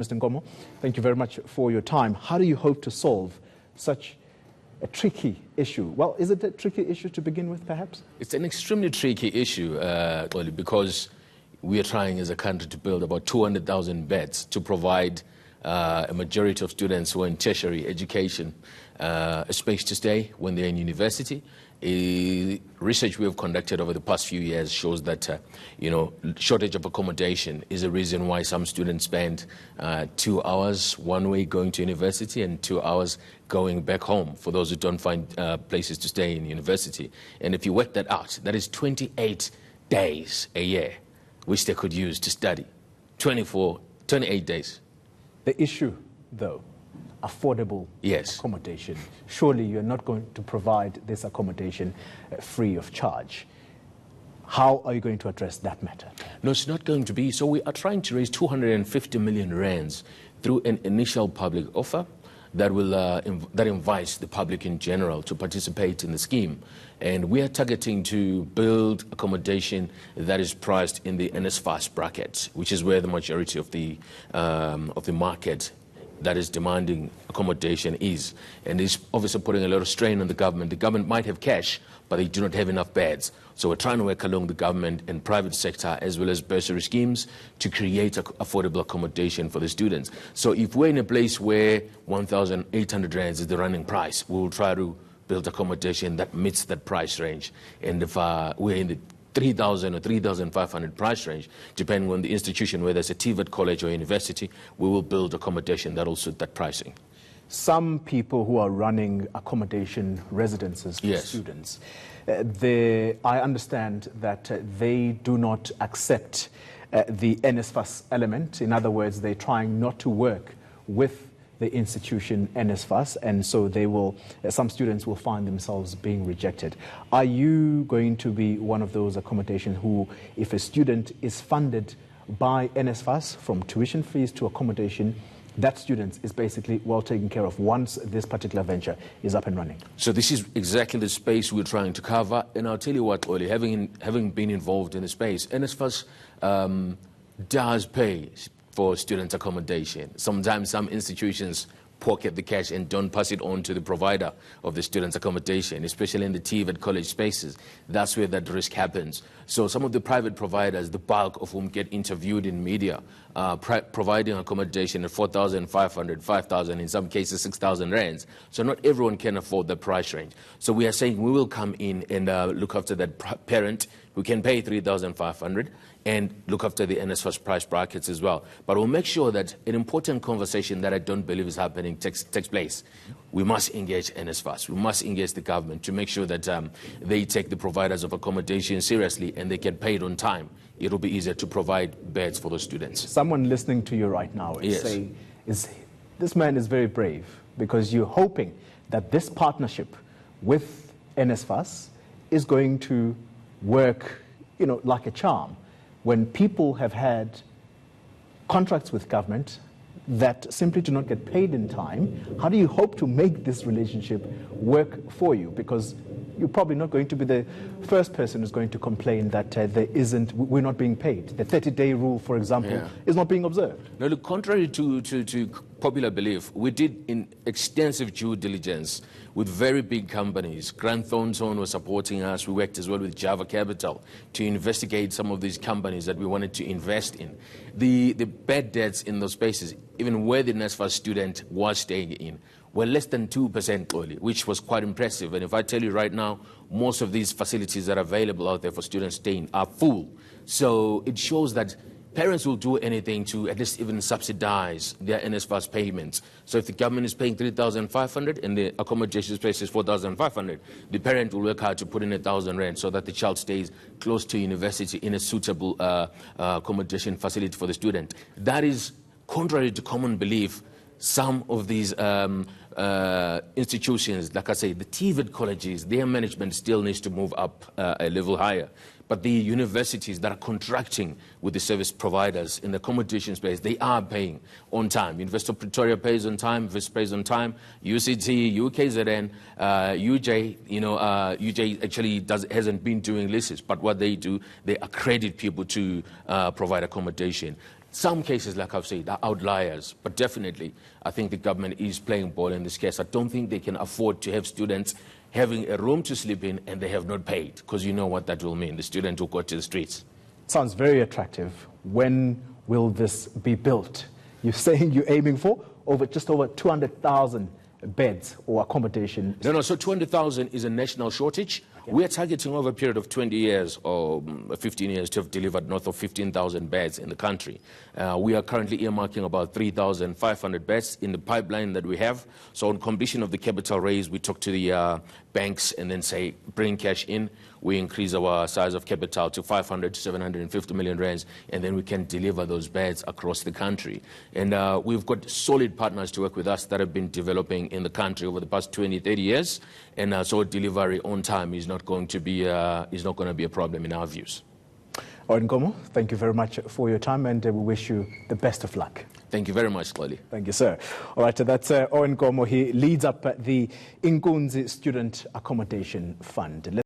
Mr. Nkomo, thank you very much for your time. How do you hope to solve such a tricky issue? Well, is it a tricky issue to begin with, perhaps? It's an extremely tricky issue, because we are trying as a country to build about 200,000 beds to provide a majority of students who are in tertiary education a space to stay when they're in university. Research we have conducted over the past few years shows that, shortage of accommodation is a reason why some students spend 2 hours one way going to university and 2 hours going back home for those who don't find places to stay in university. And if you work that out, that is 28 days a year which they could use to study. 28 days. The issue, though, affordable accommodation. Surely you're not going to provide this accommodation free of charge. How are you going to address that matter? No, it's not going to be. So we are trying to raise 250 million rands through an initial public offer that will that invites the public in general to participate in the scheme. And we are targeting to build accommodation that is priced in the NSFUS bracket, which is where the majority of the market that is demanding accommodation is. And it's obviously putting a lot of strain on the government. The government might have cash, but they do not have enough beds. So we're trying to work along the government and private sector as well as bursary schemes to create affordable accommodation for the students. So if we're in a place where 1,800 rands is the running price, we'll try to build accommodation that meets that price range. And if we're in the 3,000 or 3,500 price range, depending on the institution, whether it's a TVET college or university, we will build accommodation that will suit that pricing. Some people who are running accommodation residences for students, I understand that they do not accept the NSFUS element. In other words, they're trying not to work with the institution NSFUS, and so they will, some students will find themselves being rejected. Are you going to be one of those accommodation who, if a student is funded by NSFUS from tuition fees to accommodation, that student is basically well taken care of once this particular venture is up and running? So this is exactly the space we're trying to cover, and I'll tell you what, Oli, having been involved in the space, NSFUS does pay for student accommodation. Sometimes some institutions pocket the cash and don't pass it on to the provider of the student accommodation, especially in the TVET college spaces. That's where that risk happens. So some of the private providers, the bulk of whom get interviewed in media, providing accommodation at 4,500, 5,000, in some cases 6,000 rands. So not everyone can afford the price range. So we are saying we will come in and look after that parent who can pay 3,500 and look after the NSFUS price brackets as well. But we'll make sure that an important conversation that I don't believe is happening takes place. We must engage NSFUS. We must engage the government to make sure that they take the providers of accommodation seriously and they get paid on time. It'll be easier to provide beds for those students. Someone listening to you right now is saying, this man is very brave, because you're hoping that this partnership with NSFUS is going to work, like a charm. When people have had contracts with government that simply do not get paid in time, how do you hope to make this relationship work for you? Because you're probably not going to be the first person who's going to complain that we're not being paid. The 30-day rule, for example, is not being observed. No, look, contrary to popular belief, we did extensive due diligence with very big companies. Grant Thornton was supporting us. We worked as well with Java Capital to investigate some of these companies that we wanted to invest in. The bad debts in those spaces, even where the NSFUS student was staying in, were less than 2% only, which was quite impressive. And if I tell you right now, most of these facilities that are available out there for students staying are full. So it shows that parents will do anything to at least even subsidize their NSFUS payments. So if the government is paying 3,500 and the accommodation space is 4,500, the parent will work hard to put in 1,000 rand so that the child stays close to university in a suitable accommodation facility for the student. That is contrary to common belief. Some of these institutions, like I say, the TVET colleges, their management still needs to move up a level higher. But the universities that are contracting with the service providers in the accommodation space, they are paying on time. University of Pretoria pays on time, VIS pays on time, UCT, UKZN, UJ, UJ actually hasn't been doing leases, but what they do, they accredit people to provide accommodation. Some cases, like I've said, are outliers, but definitely I think the government is playing ball in this case. I don't think they can afford to have students having a room to sleep in and they have not paid, because you know what that will mean. The student will go to the streets. Sounds very attractive. When will this be built? You're saying you're aiming for just over 200,000 beds or accommodation? No, so 200,000 is a national shortage. Okay. We are targeting over a period of 20 years or 15 years to have delivered north of 15,000 beds in the country. We are currently earmarking about 3,500 beds in the pipeline that we have. So on completion of the capital raise, we talk to the banks and then say, bring cash in. We increase our size of capital to 500 to 750 million rands, and then we can deliver those beds across the country. And we've got solid partners to work with us that have been developing in the country over the past 20, 30 years. And so delivery on time is not going to be a problem in our views. Owen Nkomo, thank you very much for your time, and we wish you the best of luck. Thank you very much, Lolly. Thank you, sir. All right, that's Owen Nkomo. He leads up the Inkunzi Student Accommodation Fund.